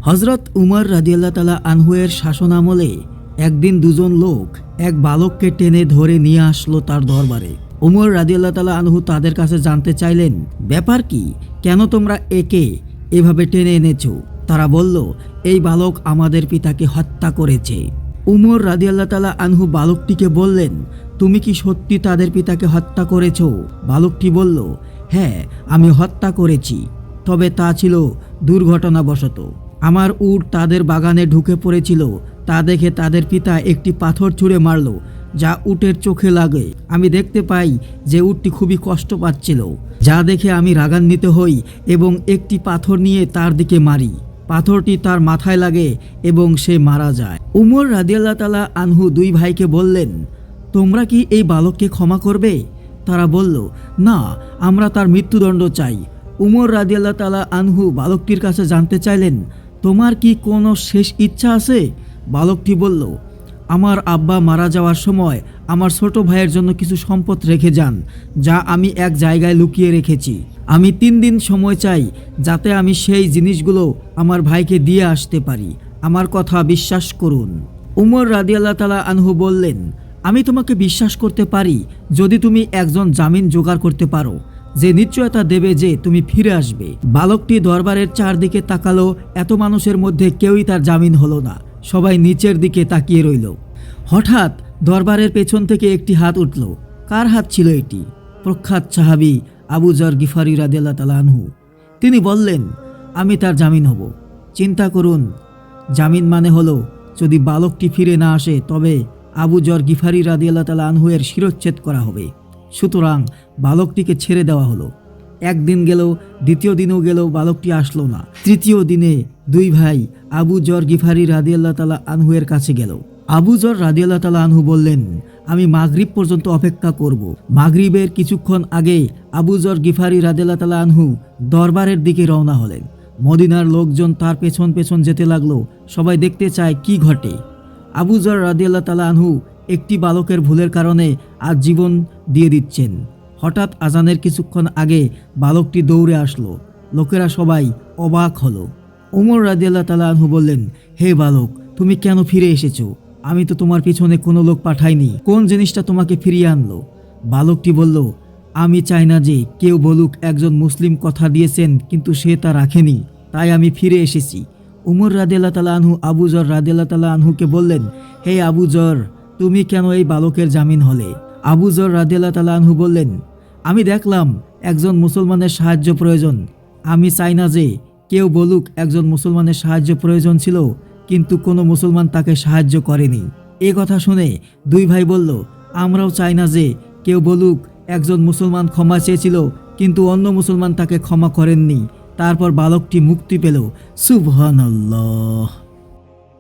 হযরত উমর রাদিয়াল্লাহু তাআলা আনহু-এর শাসনামলে একদিন দুজন লোক এক বালককে টেনে ধরে নিয়ে আসলো তার দরবারে। উমর রাদিয়াল্লাহু তাআলা আনহু তাদের কাছে জানতে চাইলেন, ব্যাপার কি, কেন তোমরা একে এভাবে টেনে এনেছো? তারা বলল, এই বালক আমাদের পিতাকে হত্যা করেছে। উমর রাদিয়াল্লাহু তাআলা আনহু বালকটিকে বললেন, তুমি কি সত্যি তাদের পিতাকে হত্যা করেছো? বালকটি বলল, হ্যাঁ, আমি হত্যা করেছি, তবে তা ছিল দুর্ঘটনাবশত। আমার উট তাদের বাগানে ঢুকে পড়েছিল, তা দেখে তাদের পিতা একটি পাথর ছুঁড়ে মারল, যা উটের চোখে লাগে। আমি দেখতে পাই যে উটটি খুবই কষ্ট পাচ্ছিল, যা দেখে আমি রাগান্বিত হই এবং একটি পাথর নিয়ে তার দিকে মারি। পাথরটি তার মাথায় লাগে এবং সে মারা যায়। উমর রাদিয়াল্লাহু তাআলা আনহু দুই ভাইকে বললেন, তোমরা কি এই বালককে ক্ষমা করবে? তারা বলল, না, আমরা তার মৃত্যুদণ্ড চাই। উমর রাদিয়াল্লাহু তাআলা আনহু বালকটির কাছে জানতে চাইলেন, তোমার কি কোনো শেষ ইচ্ছা আছে? বালকটি বলল, আমার আব্বা মারা যাওয়ার সময় আমার ছোট ভাইয়ের জন্য কিছু সম্পদ রেখে যান, যা আমি এক জায়গায় লুকিয়ে রেখেছি। আমি 3 দিন সময় চাই, যাতে আমি সেই জিনিসগুলো আমার ভাইকে দিয়ে আসতে পারি। আমার কথা বিশ্বাস করুন। উমর রাদিয়াল্লাহু তাআলা আনহু বললেন, আমি তোমাকে বিশ্বাস করতে পারি যদি তুমি একজন জামিন জোগাড় করতে পারো, যে নিশ্চয়তা দেবে যে তুমি ফিরে আসবে। বালকটি দরবারের চারদিকে তাকালো, এত মানুষের মধ্যে কেউই তার জামিন হলো না। সবাই নিচের দিকে তাকিয়ে রইল। হঠাৎ দরবারের পেছন থেকে একটি হাত উঠল। কার হাত ছিল এটি? প্রখ্যাত সাহাবী আবু যর গিফারি রাদিয়াল্লাহু তাআলা আনহু। তিনি বললেন, আমি তার জামিন হব। চিন্তা করুন, জামিন মানে হলো যদি বালকটি ফিরে না আসে তবে আবু যর গিফারি রাদিয়াল্লাহু তাআলা আনহু এর শিরচ্ছেদ করা হবে। সুতরাং বালকটিকে ছেড়ে দেওয়া হলো। একদিন গেল, দ্বিতীয় দিনও গেল, বালকটি আসলো না। তৃতীয় দিনে দুই ভাই আবু যর গিফারি রাদিয়াল্লাহু তাআলা আনহু এর কাছে গেল। আবু যর রাদিয়াল্লাহু তাআলা আনহু বললেন, আমি মাগরিব পর্যন্ত অপেক্ষা করব। মাগরিবের কিছুক্ষণ আগে আবু যর গিফারি রাদিয়াল্লাহু তাআলা আনহু দরবারের দিকে রওনা হলেন। মদিনার লোকজন তার পেছন পেছন যেতে লাগলো। সবাই দেখতে চায় কি ঘটে। আবু যর রাদিয়াল্লাহু তাআলা আনহু একটি বালকের ভুলের কারণে আজ জীবন দিয়ে দিচ্ছেন। হঠাৎ আজানের কিছুক্ষণ আগে বালকটি দৌড়ে আসলো। লোকেরা সবাই অবাক হলো। উমর রাদিয়াল্লাহু তাআলা আনহু বললেন, হে বালক, তুমি কেন ফিরে এসেছো? আমি তো তোমার পিছনে কোনো লোক পাঠাইনি। কোন জিনিসটা তোমাকে ফিরিয়ে আনলো? বালকটি বলল, আমি চাই না যে কেউ বলুক একজন মুসলিম কথা দিয়েছেন কিন্তু সে তা রাখেনি, তাই আমি ফিরে এসেছি। উমর রাদিয়াল্লাহু তাআলা আনহু আবু যর রাদিয়াল্লাহু তাআলা আনহুকে বললেন, হে আবু যর, তুমি কেন এই বালকের জামিন হলে? আবু যর রাদিয়াল্লাহু তাআলা আনহু বললেন, আমি দেখলাম একজন মুসলমানের সাহায্য প্রয়োজন। আমি চাই না যে কেউ বলুক একজন মুসলমানের সাহায্য প্রয়োজন ছিল কিন্তু কোনো মুসলমান তাকে সাহায্য করেনি। এ কথা শুনে দুই ভাই বলল, আমরাও চাই না যে কেউ বলুক একজন মুসলমান ক্ষমা চেয়েছিল কিন্তু অন্য মুসলমান তাকে ক্ষমা করেননি। তারপর বালকটি মুক্তি পেল। সুবহানাল্লাহ।